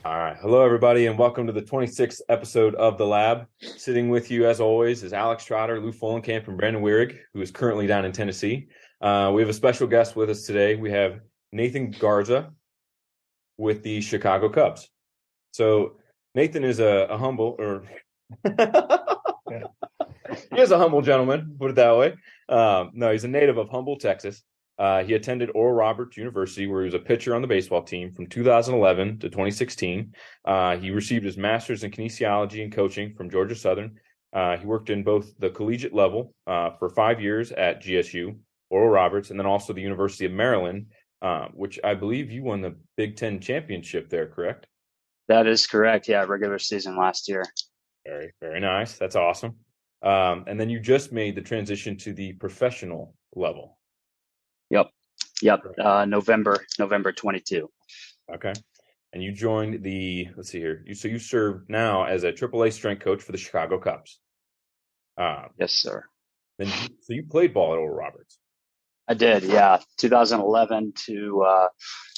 All right. Hello, everybody, and welcome to the 26th episode of The Lab. Sitting with you, as always, is Alex Trotter, Lou Follenkamp, and Brandon Wierig, who is currently down in Tennessee. We have a special guest with us today. We have Nathan Garza with the Chicago Cubs. So Nathan is a humble, or he is a humble gentleman, put it that way. No, he's a native of Humble, Texas. He attended Oral Roberts University, where he was a pitcher on the baseball team from 2011 to 2016. He received his master's in kinesiology and coaching from Georgia Southern. He worked in both the collegiate level for 5 years at GSU, Oral Roberts, and then also the University of Maryland, which I believe you won the Big Ten championship there, correct? That is correct. Yeah, regular season last year. Very, very nice. That's awesome. And then you just made the transition to the professional level. Yep. November 22. Okay. And you joined let's see here. You serve now as a AAA strength coach for the Chicago Cubs. Yes, sir. So you played ball at Oral Roberts. I did. Yeah. 2011 to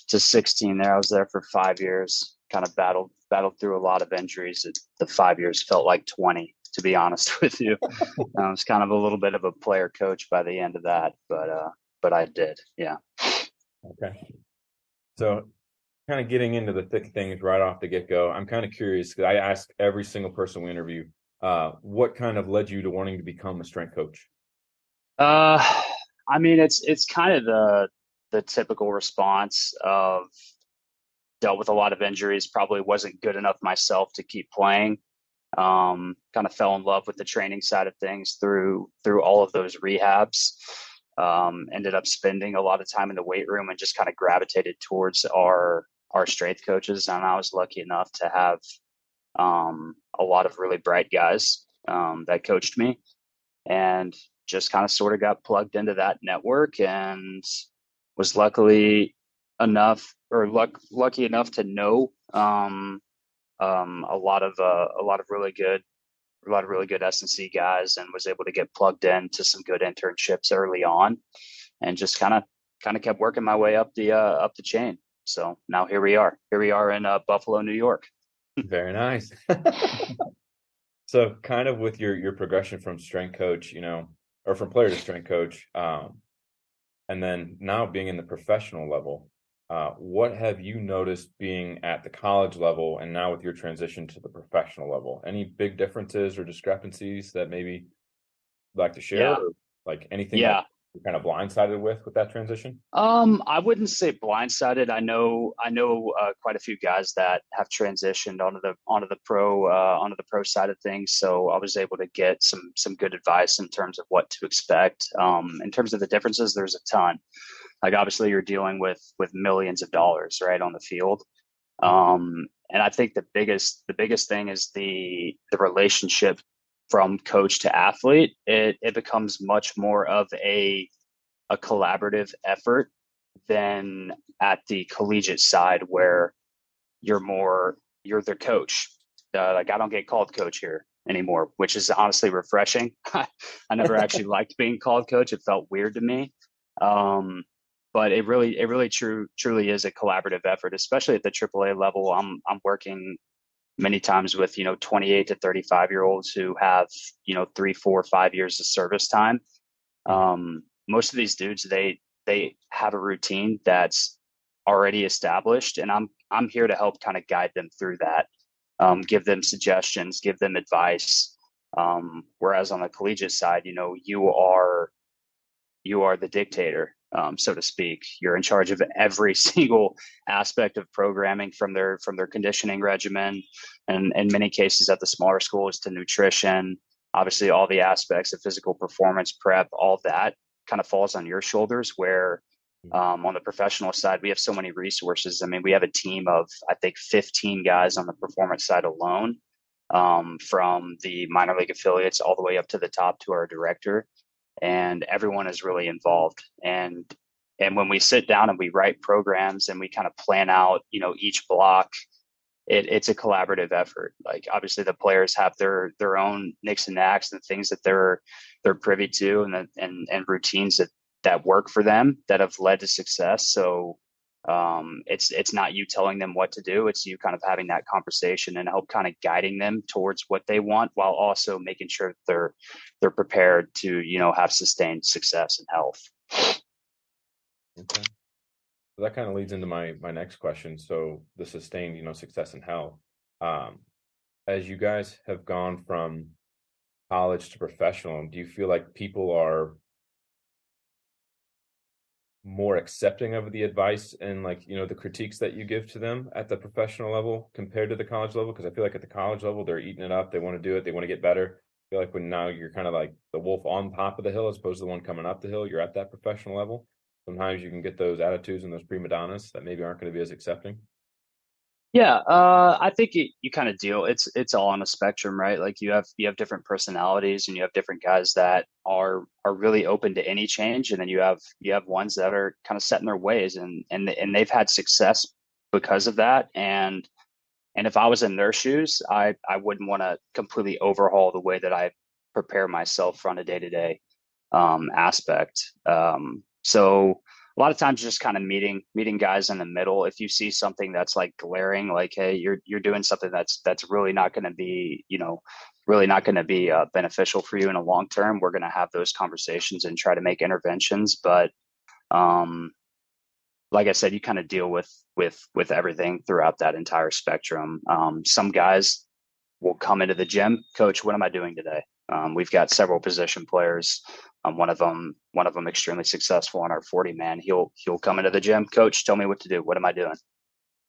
16 there. I was there for 5 years, kind of battled through a lot of injuries. The 5 years felt like 20, to be honest with you. I was kind of a little bit of a player coach by the end of that, but I did. Yeah. Okay. So kind of getting into the thick things right off the get-go, I'm kind of curious because I ask every single person we interview, what kind of led you to wanting to become a strength coach? I mean, it's kind of the typical response of dealt with a lot of injuries, probably wasn't good enough myself to keep playing. Kind of fell in love with the training side of things through all of those rehabs. Ended up spending a lot of time in the weight room and just kind of gravitated towards our strength coaches. And I was lucky enough to have a lot of really bright guys that coached me, and just kind of sort of got plugged into that network and was lucky enough to know a lot of really good S&C guys, and was able to get plugged into some good internships early on, and just kind of kept working my way up the chain. So now here we are in Buffalo, New York. Very nice. So kind of with your progression from strength coach, or from player to strength coach, and then now being in the professional level, what have you noticed being at the college level and now with your transition to the professional level? Any big differences or discrepancies that maybe you'd like to share? Yeah. Or like anything that Yeah. you're kind of blindsided with that transition? I wouldn't say blindsided. I know quite a few guys that have transitioned onto the pro side of things. So I was able to get some good advice in terms of what to expect. In terms of the differences, there's a ton. Like obviously you're dealing with millions of dollars, right, on the field. And I think the biggest thing is the relationship from coach to athlete. It becomes much more of a collaborative effort than at the collegiate side, where you're the coach. Like I don't get called coach here anymore, which is honestly refreshing. I never actually liked being called coach. It felt weird to me. But it really truly is a collaborative effort, especially at the AAA level. I'm working many times with 28 to 35-year-olds who have 3, 4, 5 years of service time. Most of these dudes, they have a routine that's already established, and I'm here to help kind of guide them through that, give them suggestions, give them advice. Whereas on the collegiate side, you are the dictator, so to speak. You're in charge of every single aspect of programming, from their conditioning regimen, and in many cases at the smaller schools to nutrition. Obviously, all the aspects of physical performance, prep, all that kind of falls on your shoulders. Where on the professional side, we have so many resources. I mean, we have a team of, I think, 15 guys on the performance side alone, from the minor league affiliates all the way up to the top to our director, and everyone is really involved. And when we sit down and we write programs and we kind of plan out, each block, it's a collaborative effort. Like obviously the players have their own nicks and knacks and things that they're privy to, and routines that work for them that have led to success. So It's not you telling them what to do. It's you kind of having that conversation and help kind of guiding them towards what they want, while also making sure that they're prepared to, have sustained success and health. Okay. So that kind of leads into my next question. So the sustained, success and health. Um, as you guys have gone from college to professional, do you feel like people are more accepting of the advice and like the critiques that you give to them at the professional level compared to the college level? Because I feel like at the college level they're eating it up, they want to do it, they want to get better. I feel like when now you're kind of like the wolf on top of the hill as opposed to the one coming up the hill, you're at that professional level. Sometimes you can get those attitudes and those prima donnas that maybe aren't going to be as accepting. Yeah, I think you kind of deal. It's all on a spectrum, right? Like you have different personalities, and you have different guys that are really open to any change, and then you have ones that are kind of set in their ways, and they've had success because of that. And if I was in their shoes, I wouldn't want to completely overhaul the way that I prepare myself on a day to day aspect. So a lot of times just kind of meeting guys in the middle. If you see something that's like glaring, like, hey, you're doing something that's really not going to be, really not going to be beneficial for you in a long term, we're going to have those conversations and try to make interventions. But um, like I said, you kind of deal with everything throughout that entire spectrum. Some guys will come into the gym, coach, what am I doing today? We've got several position players. One of them extremely successful on our 40 man. He'll come into the gym, coach, tell me what to do. What am I doing?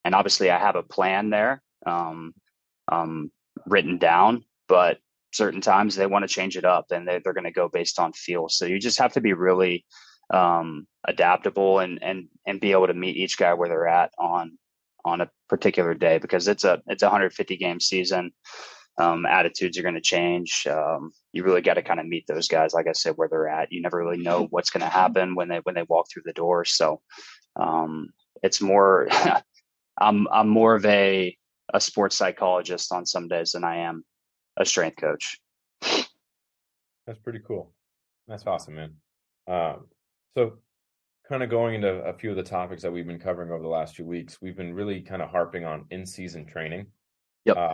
And obviously, I have a plan there, um, written down. But certain times they want to change it up, and they're going to go based on feel. So you just have to be really adaptable and be able to meet each guy where they're at on a particular day, because it's a 150 game season. Attitudes are going to change. You really got to kind of meet those guys, like I said, where they're at. You never really know what's going to happen when they walk through the door. So it's more. I'm more of a sports psychologist on some days than I am a strength coach. That's pretty cool. That's awesome, man. So kind of going into a few of the topics that we've been covering over the last few weeks, we've been really kind of harping on in-season training. Yep. Uh,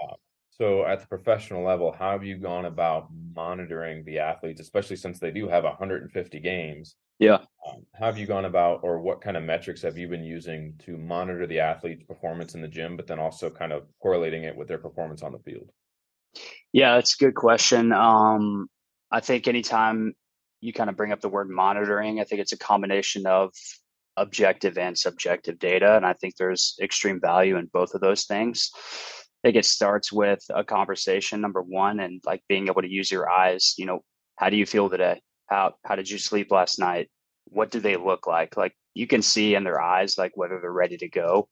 so at the professional level, how have you gone about monitoring the athletes, especially since they do have 150 games? Yeah. How have you gone about, or what kind of metrics have you been using to monitor the athlete's performance in the gym, but then also kind of correlating it with their performance on the field? Yeah, that's a good question. I think anytime you kind of bring up the word monitoring, I think it's a combination of objective and subjective data. And I think there's extreme value in both of those things. I think it starts with a conversation, number one, and like being able to use your eyes. How do you feel today? How did you sleep last night? What do they look like? Like you can see in their eyes, like whether they're ready to go.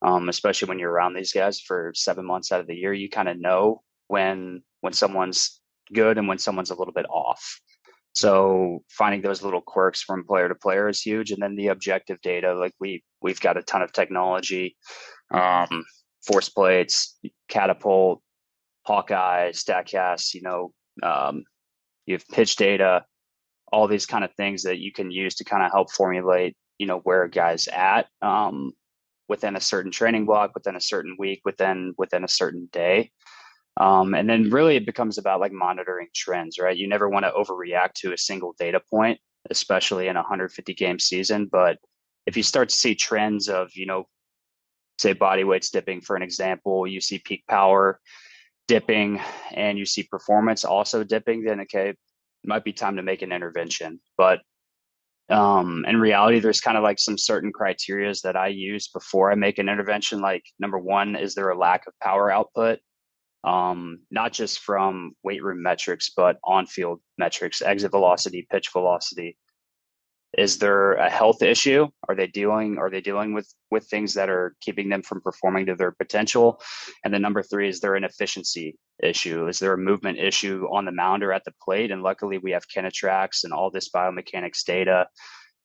Especially when you're around these guys for 7 months out of the year, you kind of know when someone's good and when someone's a little bit off. So finding those little quirks from player to player is huge. And then the objective data, like we've got a ton of technology, force plates, catapult, Hawkeye, Statcast, you have pitch data, all these kind of things that you can use to kind of help formulate, where a guy's at, within a certain training block, within a certain week, within a certain day. And then really it becomes about like monitoring trends, right? You never want to overreact to a single data point, especially in a 150 game season. But if you start to see trends of, say body weights dipping, for an example, you see peak power dipping and you see performance also dipping, then okay, it might be time to make an intervention. But in reality, there's kind of like some certain criterias that I use before I make an intervention. Like number one, is there a lack of power output? Not just from weight room metrics, but on-field metrics, exit velocity, pitch velocity. Is there a health issue? Are they dealing with things that are keeping them from performing to their potential? And then number three, is there an efficiency issue? Is there a movement issue on the mound or at the plate? And luckily we have Kinetrax and all this biomechanics data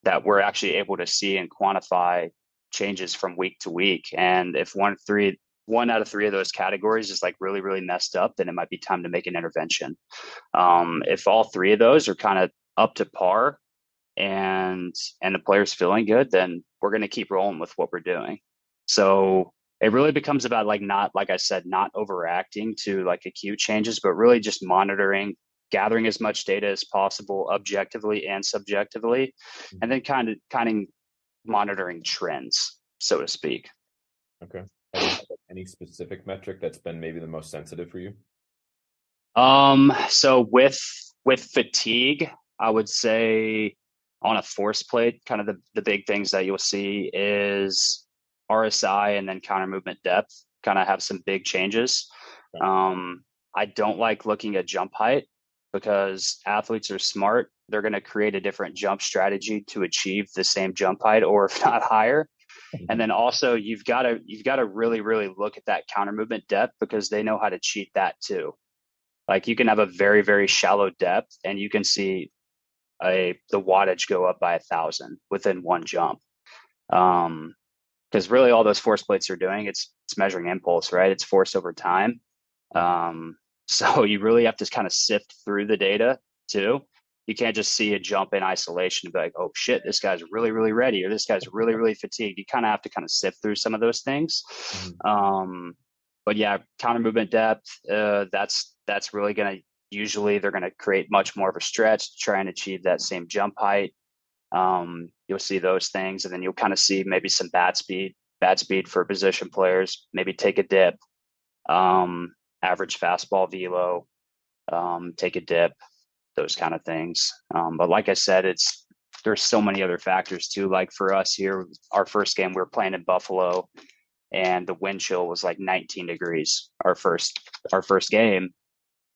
that we're actually able to see and quantify changes from week to week. And if one out of three of those categories is like really, really messed up, then it might be time to make an intervention. If all three of those are kind of up to par and the player's feeling good, then we're going to keep rolling with what we're doing. So it really becomes about like not, like I said, not overreacting to like acute changes, but really just monitoring, gathering as much data as possible, objectively and subjectively, and then kind of monitoring trends, so to speak. Okay. Have you had like, any specific metric that's been maybe the most sensitive for you? So with fatigue, I would say on a force plate, kind of the big things that you'll see is RSI and then counter movement depth kind of have some big changes. Okay. I don't like looking at jump height because athletes are smart. They're going to create a different jump strategy to achieve the same jump height or if not higher. And Mhm. then also you've got to really, really look at that counter movement depth because they know how to cheat that too. Like you can have a very, very shallow depth and you can see the wattage go up by 1,000 within one jump. Because really all those force plates are doing, it's measuring impulse, right? It's force over time. Mhm. So you really have to kind of sift through the data too. You can't just see a jump in isolation and be like, oh shit, this guy's really, really ready, or this guy's really, really fatigued. You kind of have to kind of sift through some of those things. Mhm. Um, but yeah, counter movement depth, that's really going to usually they're going to create much more of a stretch to try and achieve that same jump height. You'll see those things, and then you'll kind of see maybe some bad speed for position players. Maybe take a dip, um, average fastball velo, take a dip, those kind of things. But like I said, there's so many other factors too. Like for us here, our first game we were playing in Buffalo, and the wind chill was like 19 degrees. Our first game,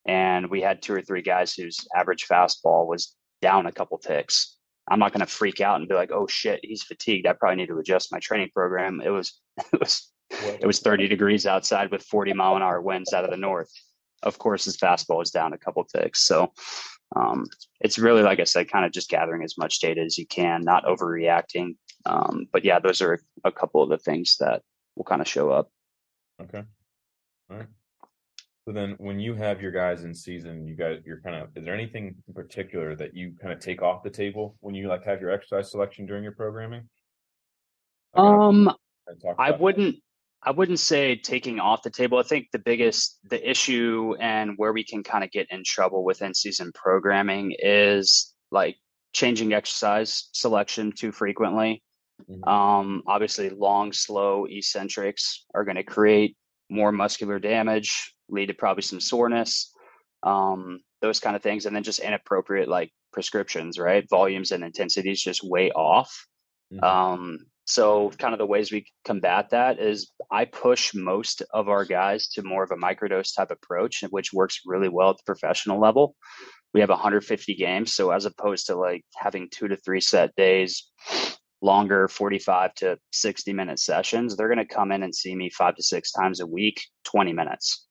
and we had two or three guys whose average fastball was down a couple ticks. I'm not going to freak out and be like, "Oh shit, he's fatigued. I probably need to adjust my training program." It was it What, was 30 degrees outside with 40-mile-an-hour winds out of the north. Of course, his fastball was down a couple ticks. So it's really, like I said, kind of just gathering as much data as you can, not overreacting. But yeah, those are a couple of the things that will kind of show up. okay. All right. So then when you have your guys in season, you're kind of, is there anything in particular that you kind of take off the table when you like have your exercise selection during your programming? Like Um, I talked I about. wouldn't I wouldn't say taking off the table. I think the issue and where we can kind of get in trouble with in-season programming is like changing exercise selection too frequently. Mhm. Obviously, long, slow eccentrics are going to create more muscular damage, lead to probably some soreness, those kind of things, and then just inappropriate like prescriptions, right? Volumes and intensities just way off. Mhm. So kind of the ways we combat that is I push most of our guys to more of a microdose type approach, which works really well at the professional level. We have 150 games. So as opposed to like having 2 to 3 set days, longer 45 to 60-minute sessions, they're going to come in and see me 5 to 6 times a week, 20 minutes.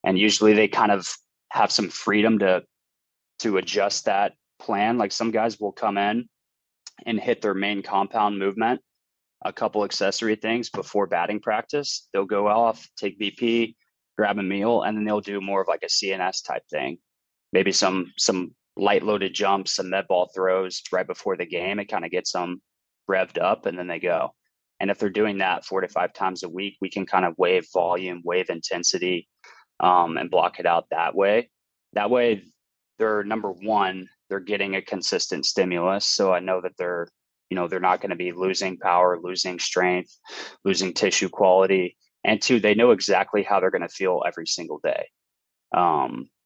And usually they kind of have some freedom to adjust that plan. Like some guys will come in and hit their main compound movement, a couple accessory things before batting practice. They'll go off, take BP, grab a meal, and then they'll do more of like a CNS type thing. Maybe some light loaded jumps, some med ball throws right before the game. It kind of gets them revved up, and then they go. And if they're doing that 4 to 5 times a week, we can kind of wave volume, wave intensity, and block it out that way. That way, they're number one, they're getting a consistent stimulus. So I know that they're not going to be losing power, losing strength, losing tissue quality. And two, they know exactly how they're going to feel every single day,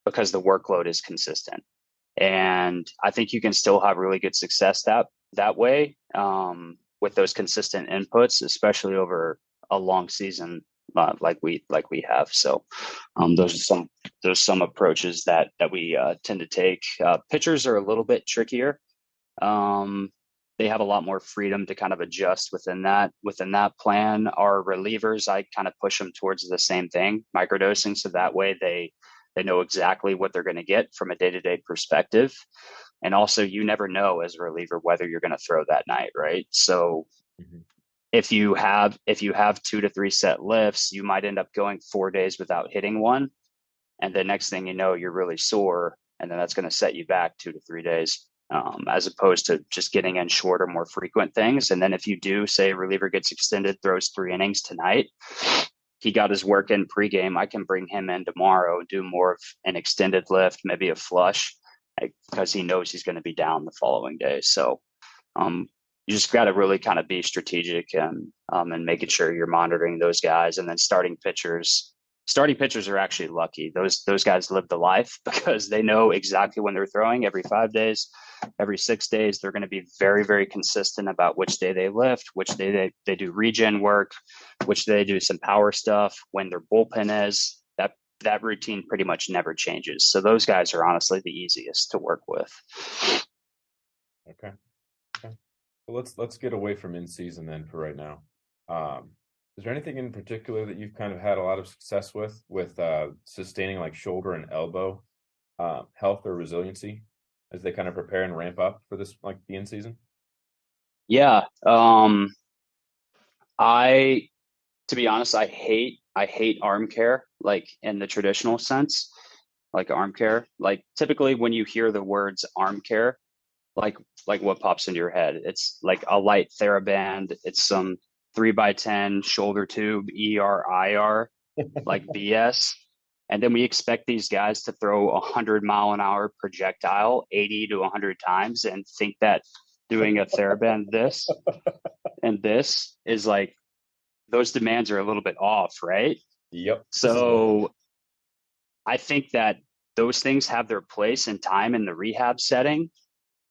because the workload is consistent. And I think you can still have really good success that way, with those consistent inputs, especially over a long season, like we have. So those are some approaches that we tend to take. Pitchers are a little bit trickier. Um, they have a lot more freedom to kind of adjust within that plan. Our relievers, I kind of push them towards the same thing, microdosing, so that way they know exactly what they're going to get from a day-to-day perspective. And also, you never know as a reliever whether you're going to throw that night, right? So Mhm. if you have 2 to 3 set lifts, you might end up going 4 days without hitting one, and the next thing you know, you're really sore, and then that's going to set you back 2 to 3 days. as opposed to just getting in shorter, more frequent things. And then if you do say a reliever gets extended, throws 3 innings tonight, he got his work in pregame. I can bring him in tomorrow and do more of an extended lift, maybe a flush, because he knows he's going to be down the following day. So you just got to really kind of be strategic and making sure you're monitoring those guys. And then starting pitchers are actually lucky. Those guys live the life because they know exactly when they're throwing every 5 days, every 6 days. They're going to be very, very consistent about which day they lift, which day they do regen work, which day they do some power stuff, when their bullpen is. That routine pretty much never changes. So those guys are honestly the easiest to work with. Okay. Well, let's get away from in season then for right now. Is there anything in particular that you've kind of had a lot of success with sustaining like shoulder and elbow health or resiliency as they kind of prepare and ramp up for this, like the in season? Yeah. To be honest, I hate arm care, like in the traditional sense, like arm care. Like typically when you hear the words arm care, like what pops into your head? It's like a light TheraBand. It's some 3x10 shoulder tube, ER, like BS. And then we expect these guys to throw 100-mile-an-hour projectile 80 to 100 times and think that doing a TheraBand this and this is like, those demands are a little bit off, right? Yep. So I think that those things have their place and time in the rehab setting,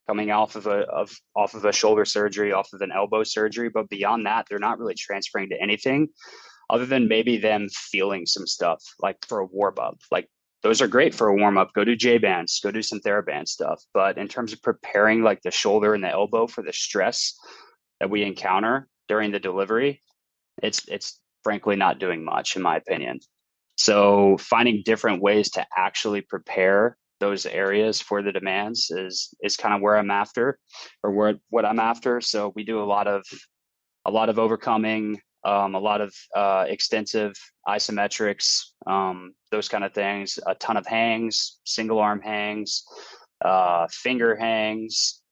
coming off of a shoulder surgery, off of an elbow surgery. But beyond that, they're not really transferring to anything other than maybe them feeling some stuff like for a warm up. Like those are great for a warm up. Go do J bands, go do some TheraBand stuff. But in terms of preparing like the shoulder and the elbow for the stress that we encounter during the delivery, it's frankly not doing much, in my opinion. So finding different ways to actually prepare those areas for the demands is kind of where I'm after, or what I'm after. So we do a lot of overcoming, a lot of extensive isometrics, those kind of things, a ton of hangs, single arm hangs, finger hangs,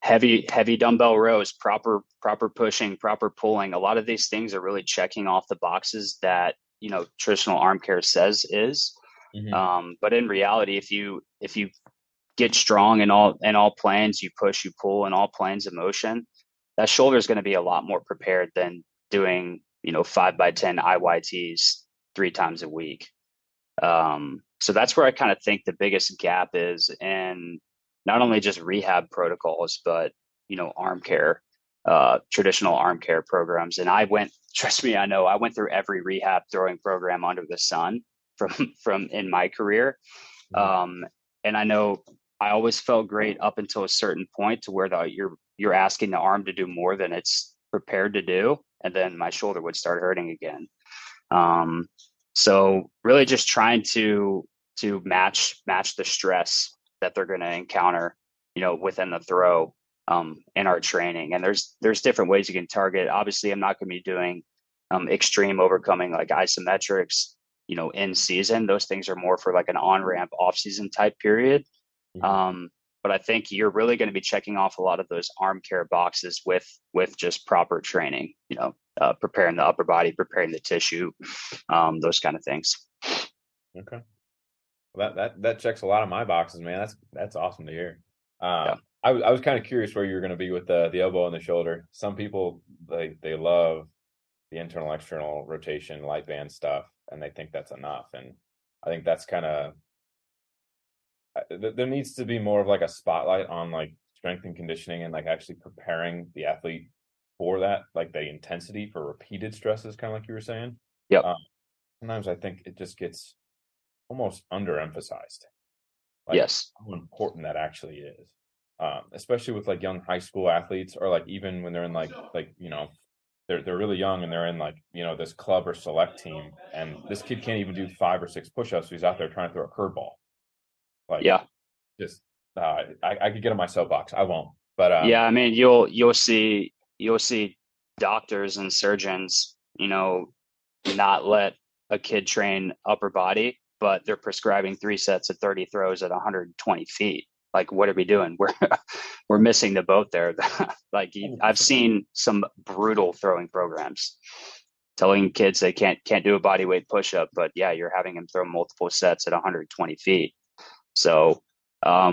heavy dumbbell rows, proper pushing, proper pulling. A lot of these things are really checking off the boxes that traditional arm care says is. But in reality, if you get strong in all planes, you push, you pull in all planes of motion, that shoulder is going to be a lot more prepared than doing 5x10 IYTs 3 times a week. So that's where I kind of think the biggest gap is in not only just rehab protocols, but arm care, traditional arm care programs. And trust me, I know I went through every rehab throwing program under the sun from in my career. And I know I always felt great up until a certain point to where you're asking the arm to do more than it's prepared to do, and then my shoulder would start hurting again. So really just trying to match the stress that they're going to encounter, within the throw, in our training. And there's different ways you can target. Obviously, I'm not going to be doing extreme overcoming like isometrics, in season. Those things are more for like an on-ramp off-season type period. But I think you're really going to be checking off a lot of those arm care boxes with just proper training, preparing the upper body, preparing the tissue, those kind of things. Okay. Well, that checks a lot of my boxes, man. That's awesome to hear. Yeah. I was kind of curious where you were going to be with the elbow and the shoulder. Some people they love the internal external rotation light band stuff, and they think that's enough. And I think that's kind of there needs to be more of like a spotlight on like strength and conditioning and like actually preparing the athlete for that, like the intensity for repeated stresses, kind of like you were saying. Yep. Sometimes I think it just gets almost underemphasized. Like Yes. how important that actually is. Especially with like young high school athletes, or like even when they're in like they're really young and they're in like this club or select team, and this kid can't even do 5 or 6 push-ups, so he's out there trying to throw a curveball. Like, yeah, just I could get on my soapbox. I won't, but yeah. I mean, you'll see doctors and surgeons, not let a kid train upper body but they're prescribing 3 sets of 30 throws at 120 feet. Like, what are we doing? We're missing the boat there. Like, I've 100%. seen some brutal throwing programs telling kids they can't do a body weight push up, but yeah, you're having them throw multiple sets at 120 feet. So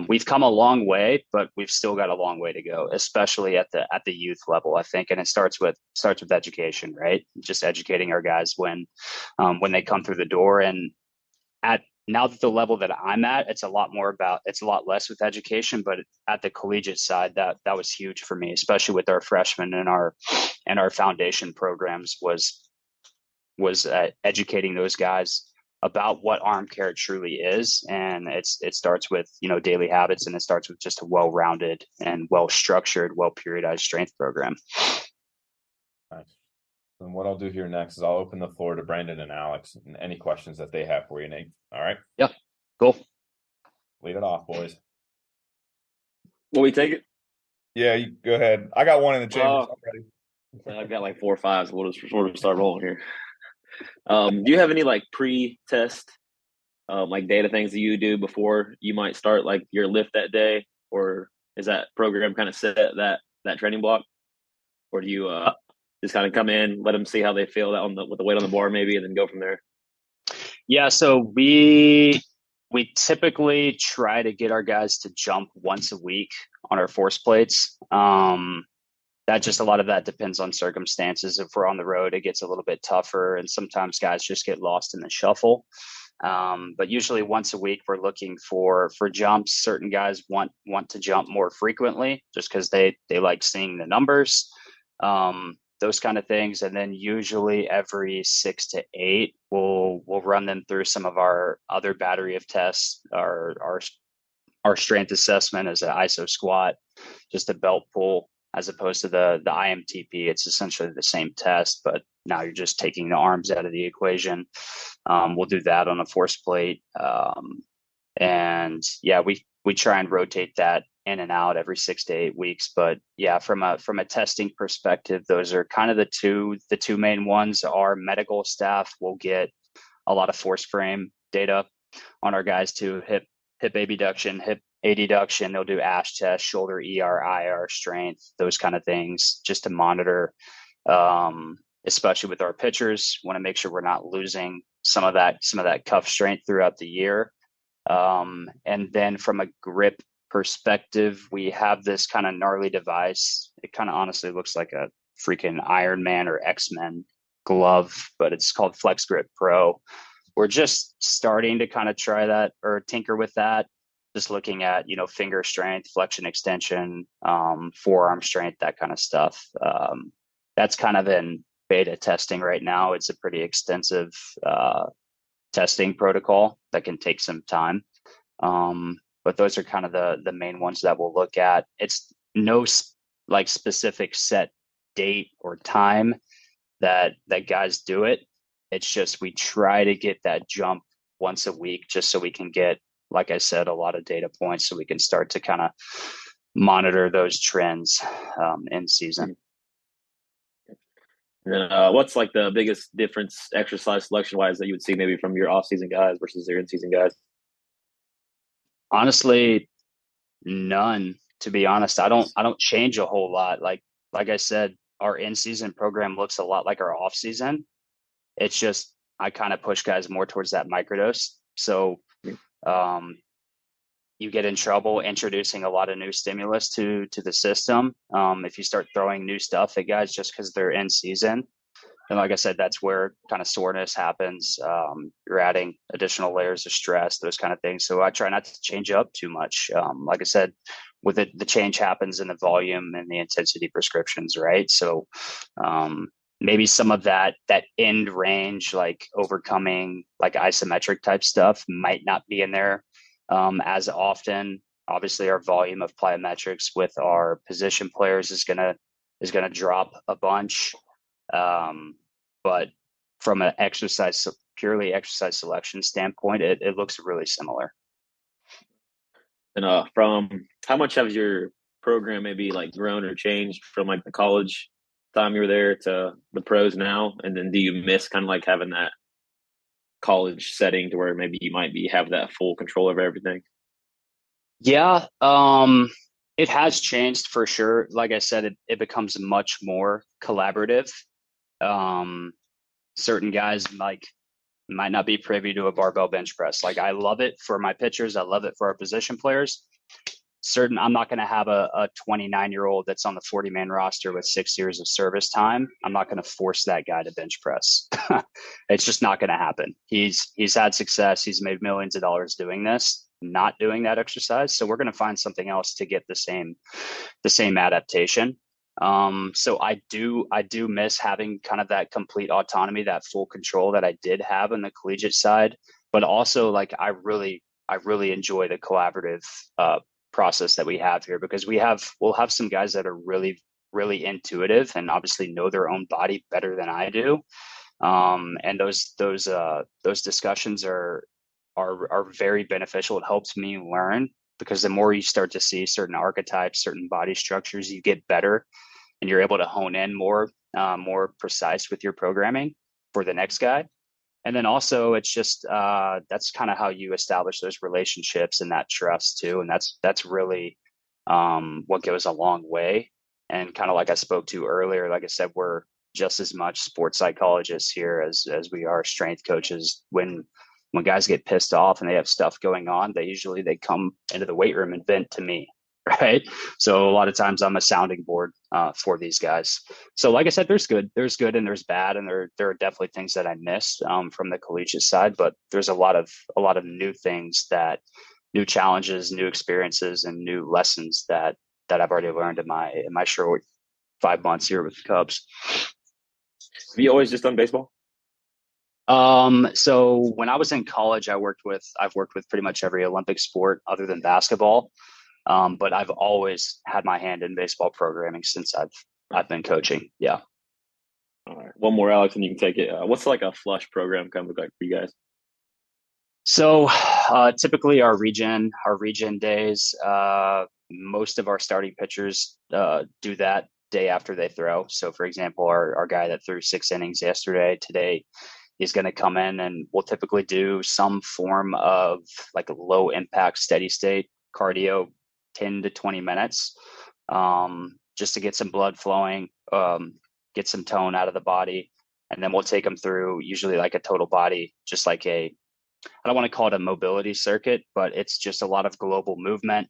we've come a long way, but we've still got a long way to go, especially at the youth level, I think. And it starts with education, right? Just educating our guys when they come through the door. And at now that the level that I'm at, it's a lot less with education, but at the collegiate side, that was huge for me, especially with our freshmen and our foundation programs was educating those guys about what arm care truly is. And it starts with, daily habits, and it starts with just a well-rounded and well-structured, well-periodized strength program. Nice. And what I'll do here next is I'll open the floor to Brandon and Alex and any questions that they have for you, Nate. All right. Yeah, cool. Lead it off, boys. Will we take it? Yeah, you go ahead. I got one in the chamber. I've got like 4 or 5, so we'll just start rolling here. Do you have any like pre-test like data things that you do before you might start like your lift that day, or is that program kind of set that training block, or do you just kind of come in, let them see how they feel with the weight on the bar maybe, and then go from there? Yeah, so we typically try to get our guys to jump once a week on our force plates. A lot of that depends on circumstances. If we're on the road, it gets a little bit tougher, and sometimes guys just get lost in the shuffle. But usually once a week, we're looking for jumps. Certain guys want to jump more frequently just because they like seeing the numbers, those kind of things. And then usually every 6 to 8, we'll run them through some of our other battery of tests. Our strength assessment is an ISO squat, just a belt pull, as opposed to the IMTP. It's essentially the same test, but now you're just taking the arms out of the equation. We'll do that on a force plate. And yeah, we try and rotate that in and out every 6 to 8 weeks. But yeah, from a testing perspective, those are kind of the two main ones. Our medical staff will get a lot of force frame data on our guys too. Hip abduction, hip adduction. They'll do ASH test, shoulder ER, IR strength, those kind of things, just to monitor, especially with our pitchers. Want to make sure we're not losing some of that cuff strength throughout the year. And then from a grip perspective, we have this kind of gnarly device. It kind of honestly looks like a freaking Iron Man or X-Men glove, but it's called Flex Grip Pro. We're just starting to kind of try that or tinker with that. Just looking at, finger strength, flexion extension, forearm strength, that kind of stuff. That's kind of in beta testing right now. It's a pretty extensive testing protocol that can take some time. But those are kind of the main ones that we'll look at. It's no like specific set date or time that guys do it. It's just we try to get that jump once a week just so we can get, like I said, a lot of data points so we can start to kind of monitor those trends in season. And then what's like the biggest difference exercise selection wise that you would see maybe from your off season guys versus your in season guys? Honestly, none, to be honest. I don't change a whole lot. Like I said, our in season program looks a lot like our off season. It's just I kind of push guys more towards that microdose. So you get in trouble introducing a lot of new stimulus to the system. If you start throwing new stuff at guys just because they're in season, and like I said, that's where kind of soreness happens. You're adding additional layers of stress, those kind of things. So I try not to change up too much. Like I said, with it, the change happens in the volume and the intensity prescriptions, right? So maybe some of that end range, like overcoming like isometric type stuff, might not be in there as often. Obviously, our volume of plyometrics with our position players is gonna drop a bunch. But from an purely exercise selection standpoint, it looks really similar. And from how much has your program maybe like grown or changed from like the college time you were there to the pros now? And then do you miss kind of like having that college setting to where maybe you might have that full control over everything? Yeah, it has changed for sure. Like I said, it becomes much more collaborative. Um, Certain guys might not be privy to a barbell bench press. Like I love it for my pitchers. I love it for our position players. I'm not going to have a 29-year-old that's on the 40-man roster with 6 years of service time. I'm not going to force that guy to bench press. It's just not going to happen. He's had success. He's made millions of dollars doing this, not doing that exercise. So we're going to find something else to get the same adaptation. So I do miss having kind of that complete autonomy, that full control that I did have on the collegiate side, but also like I really enjoy the collaborative process that we have here, because we'll have some guys that are really intuitive and obviously know their own body better than I do. And those discussions are very beneficial. It helps me learn, because the more you start to see certain archetypes, certain body structures, you get better and you're able to hone in more precise with your programming for the next guy. And then also it's just that's kind of how you establish those relationships and that trust too. And that's really what goes a long way. And kind of like I spoke to earlier, like I said, we're just as much sports psychologists here as we are strength coaches. When guys get pissed off and they have stuff going on, they come into the weight room and vent to me. Right. So a lot of times I'm a sounding board for these guys. So like I said, there's good and there's bad. And there are definitely things that I miss from the collegiate side, but there's a lot of new things, new challenges, new experiences, and new lessons that I've already learned in my short 5 months here with the Cubs. Have you always just done baseball? So when I was in college, I've worked with pretty much every Olympic sport other than basketball. But I've always had my hand in baseball programming since I've been coaching. Yeah. All right. One more, Alex, and you can take it. What's like a flush program kind of look like for you guys? So typically our region days, most of our starting pitchers do that day after they throw. So for example, our guy that threw 6 innings yesterday, today he's going to come in and we'll typically do some form of like a low impact steady state cardio, 10 to 20 minutes, just to get some blood flowing, get some tone out of the body. And then we'll take them through usually like a total body, just like I don't want to call it a mobility circuit, but it's just a lot of global movement.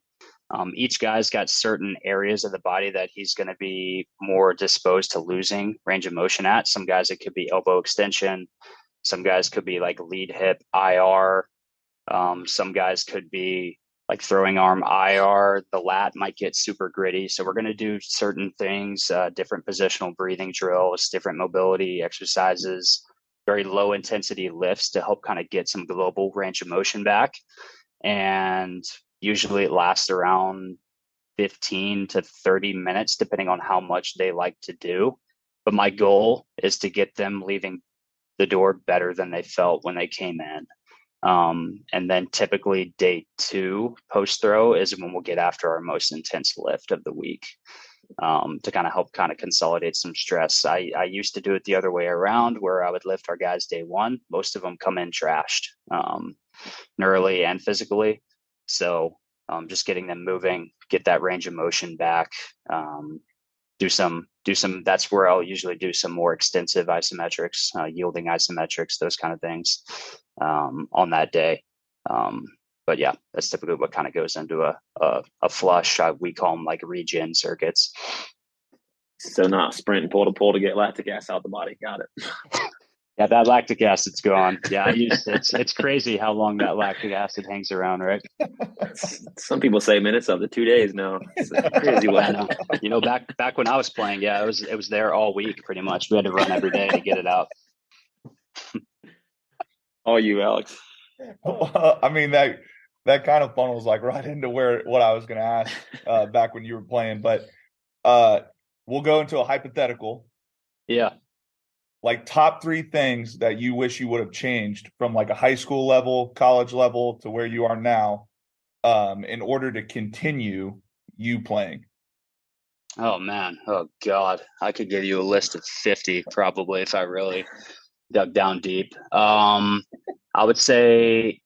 Each guy's got certain areas of the body that he's going to be more disposed to losing range of motion at. Some guys, it could be elbow extension. Some guys could be like lead hip IR. Some guys could be like throwing arm IR. The lat might get super gritty. So we're going to do certain things, different positional breathing drills, different mobility exercises, very low intensity lifts to help kind of get some global range of motion back. And usually it lasts around 15 to 30 minutes, depending on how much they like to do. But my goal is to get them leaving the door better than they felt when they came in. And then typically day 2 post throw is when we'll get after our most intense lift of the week, to kind of help kind of consolidate some stress. I used to do it the other way around, where I would lift our guys day 1. Most of them come in trashed, neurally and physically. So just getting them moving, get that range of motion back, do some, that's where I'll usually do some more extensive isometrics, yielding isometrics, those kind of things, on that day. But yeah, that's typically what kind of goes into a flush. We call them like regen circuits. So not sprint and pull to get lactic acid out the body. Got it. Yeah, that lactic acid's gone. Yeah, it's crazy how long that lactic acid hangs around, right? Some people say, man, it's up to 2 days now. It's crazy. You know, back when I was playing, yeah, it was there all week pretty much. We had to run every day to get it out. All you, Alex. Well, I mean, that kind of funnels like right into what I was going to ask back when you were playing, but we'll go into a hypothetical. Yeah. Like top 3 things that you wish you would have changed from like a high school level, college level to where you are now, in order to continue you playing. Oh man. Oh God. I could give you a list of 50 probably if I really dug down deep. I would say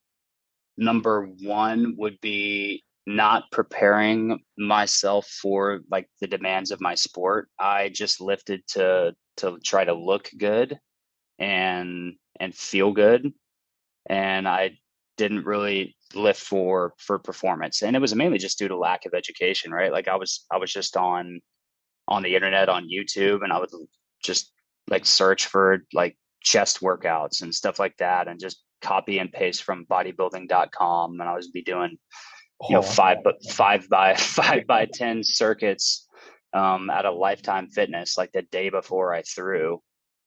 number one would be not preparing myself for like the demands of my sport. I just lifted to try to look good and feel good, and I didn't really lift for performance. And it was mainly just due to lack of education, right? Like I was just on the internet on YouTube, and I would just like search for like chest workouts and stuff like that, and just copy and paste from bodybuilding.com. And I was be doing, five by 5x10 circuits at a Lifetime Fitness like the day before I threw,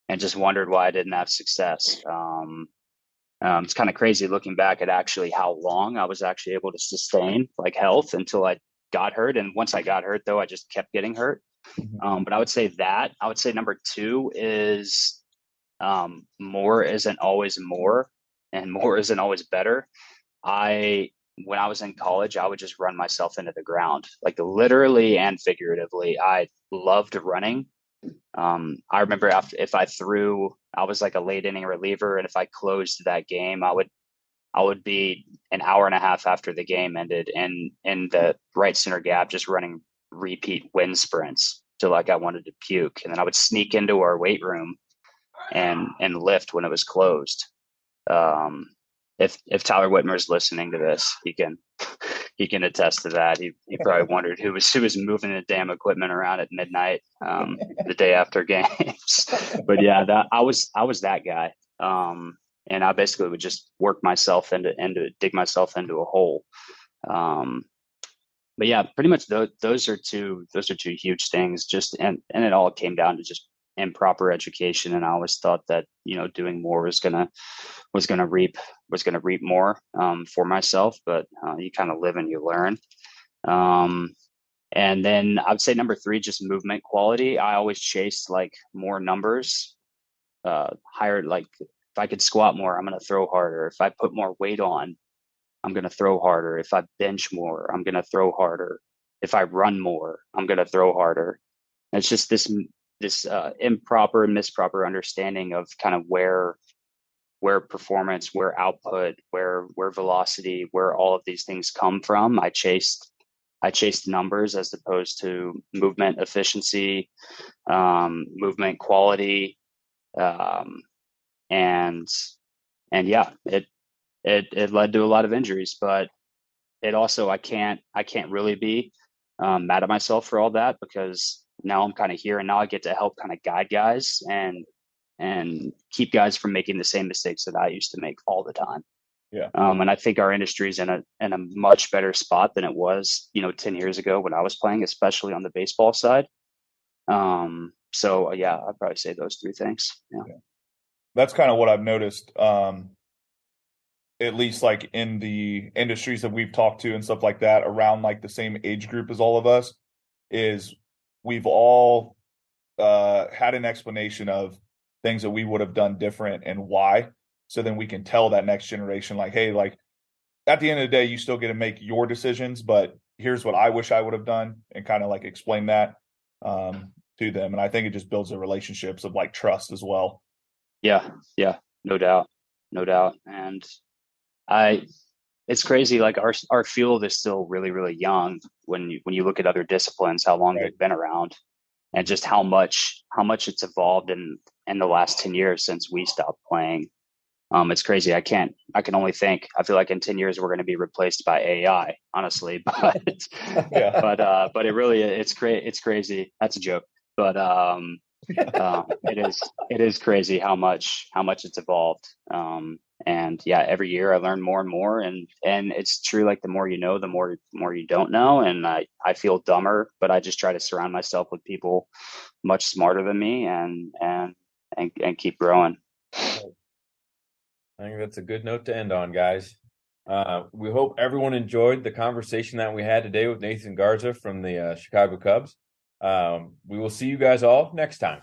and just wondered why I didn't have success. It's kind of crazy looking back at actually how long I was actually able to sustain like health until I got hurt. And once I got hurt, though, I just kept getting hurt. But I would say number two is more isn't always more, and more isn't always better. When I was in college, I would just run myself into the ground, like literally and figuratively. I loved running. I remember if I threw, I was like a late inning reliever, and if I closed that game, I would be an hour and a half after the game ended, and in the right center gap, just running repeat wind sprints till like I wanted to puke. And then I would sneak into our weight room and lift when it was closed. If Tyler Whitmer is listening to this, he can attest to that. He probably wondered who was moving the damn equipment around at midnight the day after games. But yeah, I was that guy. And I basically would just work myself dig myself into a hole. But yeah, pretty much those are two huge things. And it all came down to just improper education. And I always thought that doing more was gonna reap more for myself. But you kind of live and you learn. And then I would say number three, just movement quality. I always chased like more numbers, higher. Like if I could squat more, I'm gonna throw harder. If I put more weight on, I'm going to throw harder. If I bench more, I'm going to throw harder. If I run more, I'm going to throw harder. And it's just this improper and misproper understanding of kind of where performance, where output, where velocity, where all of these things come from. I chased numbers as opposed to movement efficiency, movement quality, and yeah, it led to a lot of injuries. But it also, I can't really be mad at myself for all that, because now I'm kind of here, and now I get to help kind of guide guys and keep guys from making the same mistakes that I used to make all the time. Yeah. And I think our industry is in a much better spot than it was 10 years ago when I was playing, especially on the baseball side. So yeah, I'd probably say those three things. Yeah. That's kind of what I've noticed. At least like in the industries that we've talked to and stuff like that, around like the same age group as all of us, is we've all had an explanation of things that we would have done different and why. So then we can tell that next generation, like, hey, like at the end of the day, you still get to make your decisions, but here's what I wish I would have done, and kind of like explain that to them. And I think it just builds the relationships of like trust as well. Yeah, no doubt. And it's crazy. Like our field is still really, really young when you look at other disciplines, how long they've been around, and just how much it's evolved in the last 10 years since we stopped playing. It's crazy. I can only think. I feel like in 10 years we're going to be replaced by AI, honestly. But but it's crazy. That's a joke. But it is crazy how much it's evolved. And yeah, every year I learn more and more, and it's true. Like the more you know, the more you don't know. And I feel dumber, but I just try to surround myself with people much smarter than me, and keep growing. I think that's a good note to end on, guys. We hope everyone enjoyed the conversation that we had today with Nathan Garza from the Chicago Cubs. We will see you guys all next time.